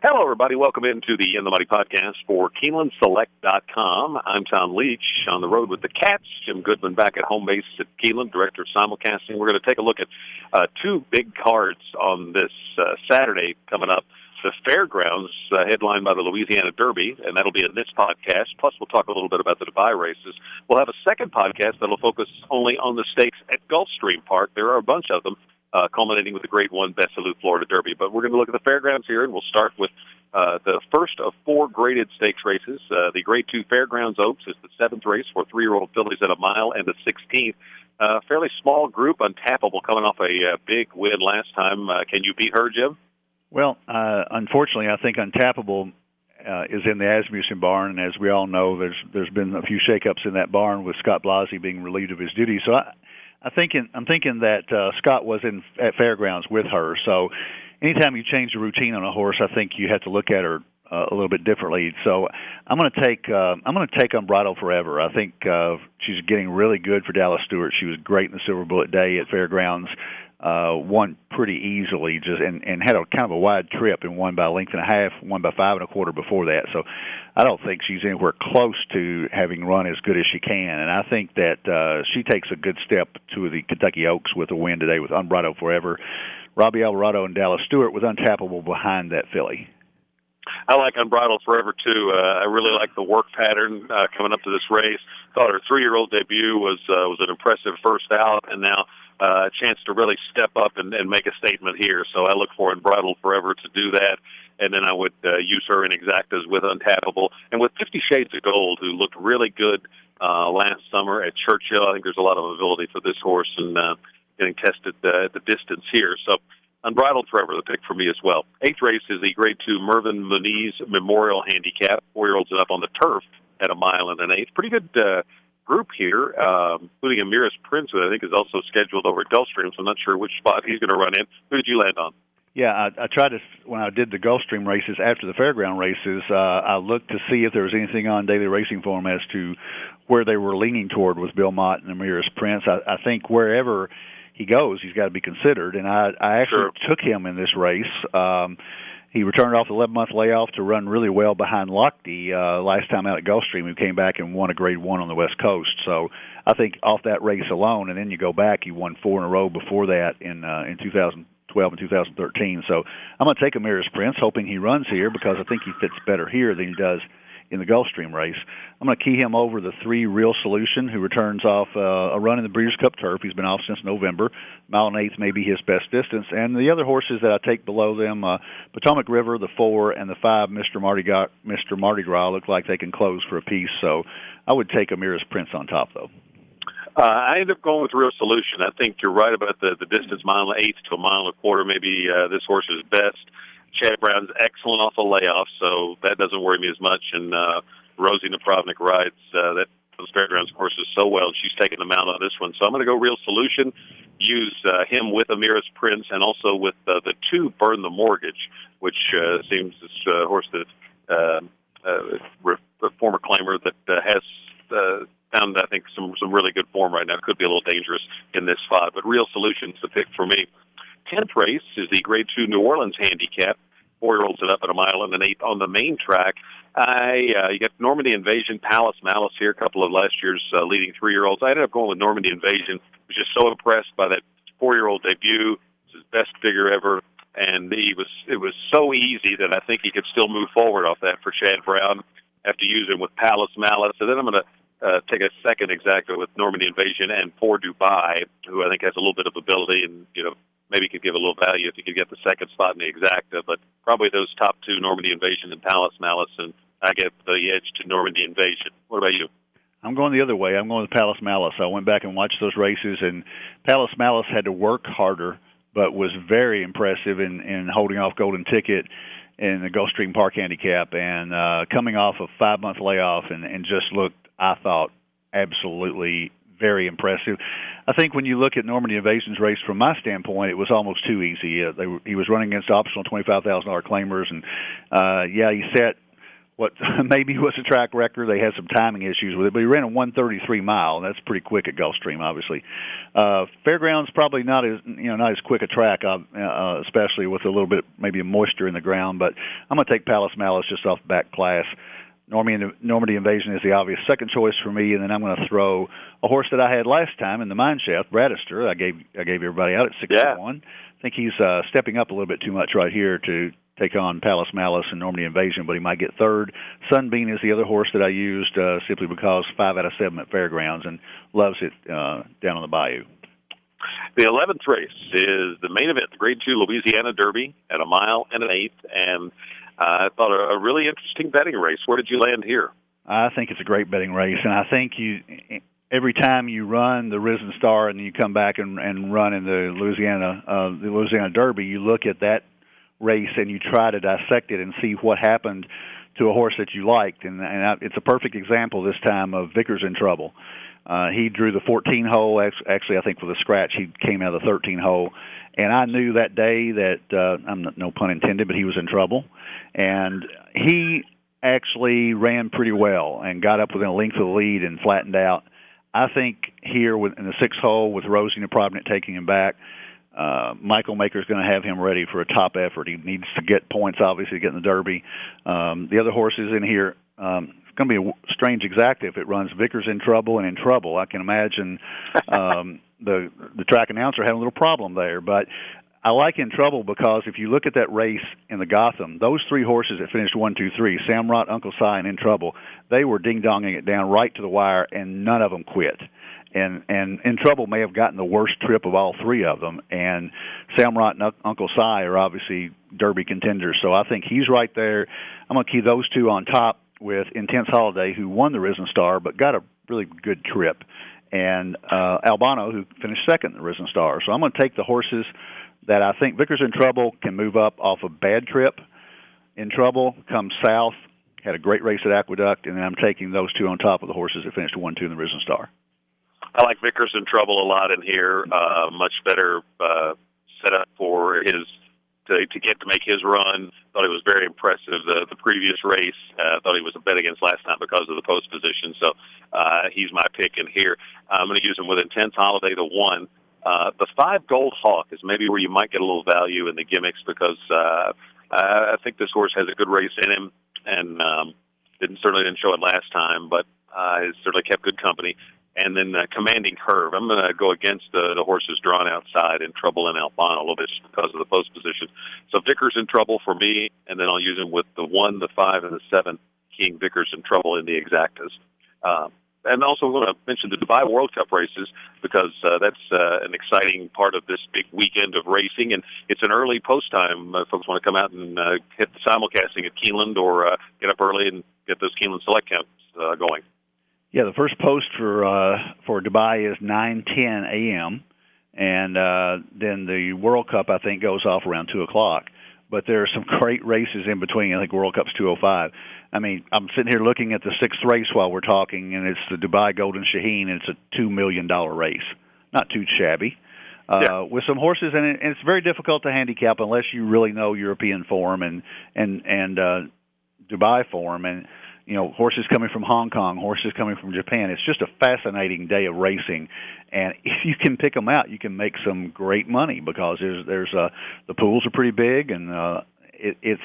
Hello, everybody. Welcome into the In the Money podcast for KeenelandSelect.com. I'm Tom Leach on the road with the Cats. Jim Goodman back at home base at Keeneland, director of simulcasting. We're going to take a look at two big cards on this Saturday coming up. The Fairgrounds, headlined by the Louisiana Derby, and that'll be in this podcast. Plus, we'll talk a little bit about the Dubai races. We'll have a second podcast that'll focus only on the stakes at Gulfstream Park. There are a bunch of them. Culminating with the Grade 1 Best Salute Florida Derby. But we're going to look at the Fairgrounds here, and we'll start with the first of four graded stakes races. The Grade 2 Fairgrounds Oaks is the seventh race for 3-year-old fillies at a mile, and the 16th. Fairly small group, Untappable, coming off a big win last time. Can you beat her, Jim? Well, unfortunately, I think Untappable is in the Asmussen barn, and as we all know, there's been a few shakeups in that barn with Scott Blasey being relieved of his duties. So I'm thinking that Scott was at Fairgrounds with her. So anytime you change the routine on a horse, I think you have to look at her a little bit differently. So I'm going to take Unbridled Forever. I think she's getting really good for Dallas Stewart. She was great in the Silver Bullet Day at Fairgrounds. Won pretty easily, and had a kind of a wide trip, and won by a length and a half, won by 5 1/4 before that. So I don't think she's anywhere close to having run as good as she can, and I think that she takes a good step to the Kentucky Oaks with a win today with Unbridled Forever. Robbie Alvarado and Dallas Stewart with Untappable behind that filly. I like Unbridled Forever, too. I really like the work pattern coming up to this race. Thought her 3-year-old debut was an impressive first out, and now a chance to really step up and make a statement here. So I look for Unbridled Forever to do that, and then I would use her in exactas with Untappable. And with 50 Shades of Gold, who looked really good last summer at Churchill, I think there's a lot of ability for this horse and getting tested at the distance here. So Unbridled Forever, the pick for me as well. Eighth race is the Grade 2 Mervyn Muniz Memorial Handicap. 4-year-olds up on the turf at a mile and an eighth. Pretty good group here, including Amiris Prince, who I think is also scheduled over at Gulfstream, so I'm not sure which spot he's going to run in. Who did you land on? Yeah, I tried to, when I did the Gulfstream races after the Fairground races, I looked to see if there was anything on Daily Racing Form as to where they were leaning toward with Bill Mott and Amiris Prince. I think wherever he goes, he's got to be considered, and I actually took him in this race. He returned off the 11-month layoff to run really well behind Lochte last time out at Gulfstream, who came back and won a Grade 1 on the West Coast. So I think off that race alone, and then you go back, he won 4 in a row before that in 2012 and 2013. So I'm going to take Amiris Prince, hoping he runs here because I think he fits better here than he does in the Gulfstream race. I'm going to key him over the 3 Real Solution, who returns off a run in the Breeders' Cup Turf. He's been off since November. Mile and eighth may be his best distance. And the other horses that I take below them, Potomac River, the 4, and the 5, Mr. Mardi Gras, look like they can close for a piece. So I would take Amiris Prince on top, though. I ended up going with Real Solution. I think you're right about the distance, mile and eighth to a mile and a quarter. Maybe this horse is best. Chad Brown's excellent off the layoff, so that doesn't worry me as much. And Rosie Napravnik rides those Fairgrounds horses so well, and she's taking them out on this one. So I'm going to go Real Solution, use him with Amiris Prince, and also with the 2 Burn the Mortgage, which seems this horse that former claimer that has found, I think, some really good form right now. Could be a little dangerous in this spot, but Real Solution's the pick for me. 10th race is the Grade 2 New Orleans Handicap. 4-year-olds it up at a mile and an eighth on the main track. You got Normandy Invasion, Palace Malice here, a couple of last year's leading 3-year-olds. I ended up going with Normandy Invasion. I was just so impressed by that 4-year-old debut. It's his best figure ever, and it was so easy that I think he could still move forward off that for Chad Brown. Have to use him with Palace Malice, and then I'm going to take a second exacta with Normandy Invasion and For Dubai, who I think has a little bit of ability and, maybe could give a little value if you could get the second spot in the exacta, but probably those top 2, Normandy Invasion and Palace Malice, and I get the edge to Normandy Invasion. What about you? I'm going the other way. I'm going with Palace Malice. I went back and watched those races, and Palace Malice had to work harder, but was very impressive in holding off Golden Ticket in the Gulfstream Park Handicap, and coming off a 5-month layoff, and just looked, I thought, absolutely very impressive. I think when you look at Normandy Invasion's race, from my standpoint, it was almost too easy. He was running against optional $25,000 claimers, and he set what maybe was a track record. They had some timing issues with it, but he ran a 1:33 mile, and that's pretty quick at Gulfstream, obviously. Fairgrounds probably not as quick a track, especially with a little bit maybe of moisture in the ground. But I'm going to take Palace Malice just off the back class. Normandy Invasion is the obvious second choice for me, and then I'm going to throw a horse that I had last time in the Mine Shaft, Bradister. I gave everybody out at 6-1. I think he's stepping up a little bit too much right here to take on Palace Malice and Normandy Invasion, but he might get third. Sunbeam is the other horse that I used simply because 5 out of 7 at Fairgrounds and loves it down on the Bayou. The 11th race is the main event, the Grade 2 Louisiana Derby at 1 mile and an eighth, and I thought a really interesting betting race. Where did you land here? I think it's a great betting race, and I think every time you run the Risen Star and you come back and run in the Louisiana Derby, you look at that race and you try to dissect it and see what happened to a horse that you liked, and it's a perfect example this time of Vickers in Trouble. He drew the 14 hole. Actually, I think with a scratch, he came out of the 13 hole, and I knew that day that no pun intended, but he was in trouble, and he actually ran pretty well and got up within a length of the lead and flattened out. I think here in the 6th hole with Rosie and Provident taking him back, Michael Maker's going to have him ready for a top effort. He needs to get points, obviously, to get in the Derby. The other horses in here, it's going to be a strange exacta if it runs Vickers in Trouble and in Trouble. I can imagine the track announcer having a little problem there. But I like In Trouble because if you look at that race in the Gotham, those 3 horses that finished 1, 2, 3, Samrot, Uncle Si, and In Trouble, they were ding-donging it down right to the wire, and none of them quit. And In Trouble may have gotten the worst trip of all 3 of them, and Samrot and Uncle Si are obviously Derby contenders, so I think he's right there. I'm going to key those 2 on top with Intense Holiday, who won the Risen Star but got a really good trip, and Albano, who finished second in the Risen Star. So I'm going to take the horses that I think Vickers in Trouble can move up off a bad trip. In Trouble comes south, had a great race at Aqueduct, and then I'm taking those 2 on top of the horses that finished 1-2 in the Risen Star. I like Vickers in Trouble a lot in here. Much better set up for his to make his run. Thought it was very impressive. The previous race, thought he was a bet against last time because of the post position. So he's my pick in here. I'm going to use him with Intense Holiday to 1. The 5 Gold Hawk is maybe where you might get a little value in the gimmicks because I think this horse has a good race in him and certainly didn't show it last time, but it certainly kept good company. And then Commanding Curve. I'm going to go against the horses drawn outside In Trouble and Albano a little bit just because of the post position. So Vickers in Trouble for me, and then I'll use him with the 1, the 5, and the 7, King Vickers in Trouble in the exactas. And also I want to mention the Dubai World Cup races because that's an exciting part of this big weekend of racing, and it's an early post time. Folks want to come out and hit the simulcasting at Keeneland or get up early and get those Keeneland select counts going. Yeah, the first post for Dubai is 9:10 a.m., and then the World Cup, I think, goes off around 2 o'clock. But there are some great races in between. I think World Cup's 2:05. I mean, I'm sitting here looking at the 6th race while we're talking, and it's the Dubai Golden Shaheen, and it's a $2 million race. Not too shabby. With some horses, and it's very difficult to handicap unless you really know European form and Dubai form, and horses coming from Hong Kong, horses coming from Japan. It's just a fascinating day of racing, and if you can pick them out, you can make some great money because the pools are pretty big, and it's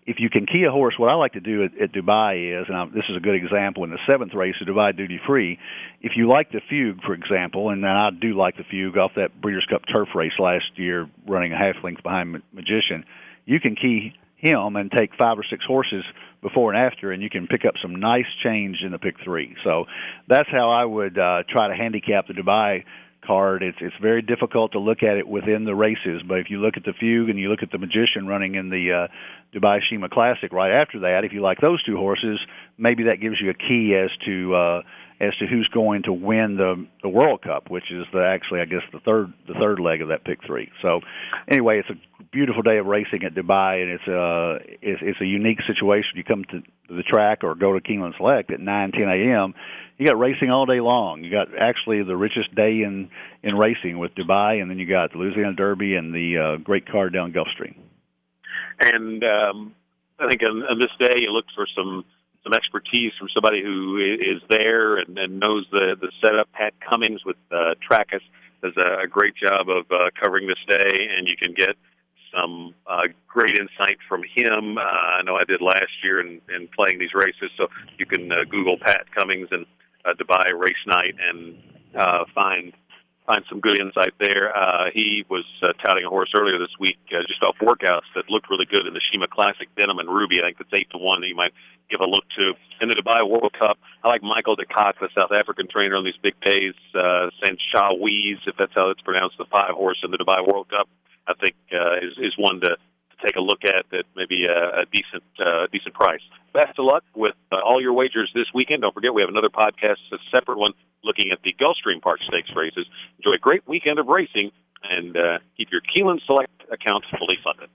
if you can key a horse. What I like to do at Dubai is, and this is a good example in the 7th race of Dubai Duty Free. If you like the Fugue, for example, and I do like the Fugue off that Breeders' Cup Turf race last year, running a half length behind Magician, you can key him and take 5 or 6 horses before and after, and you can pick up some nice change in the pick 3. So that's how I would try to handicap the Dubai card. It's very difficult to look at it within the races, but if you look at the Fugue and you look at the Magician running in the Dubai Shima Classic right after that, if you like those 2 horses, maybe that gives you a key as to who's going to win the World Cup, which is the third leg of that pick 3. So anyway, it's a beautiful day of racing at Dubai, and it's a unique situation. You come to the track or go to Keeneland Select at 9:10 a.m. You got racing all day long. You got actually the richest day in racing with Dubai, and then you got the Louisiana Derby and the great card down Gulfstream. And I think on this day you look for some expertise from somebody who is there and knows the setup. Pat Cummings with Trackus does a great job of covering this day, and you can get some great insight from him. I know I did last year in playing these races, so you can Google Pat Cummings and Dubai race night and find some good insight there. He was touting a horse earlier this week just off workouts that looked really good in the Shima Classic, Denim and Ruby. I think that's 8-1 that you might give a look to. In the Dubai World Cup, I like Michael de Kock, the South African trainer on these big days. Saint Shawiz, if that's how it's pronounced, the 5-horse in the Dubai World Cup, I think is one to take a look at maybe a decent price. Best of luck with all your wagers this weekend. Don't forget, we have another podcast, a separate one, looking at the Gulfstream Park Stakes races. Enjoy a great weekend of racing, and keep your Keeneland Select account fully funded.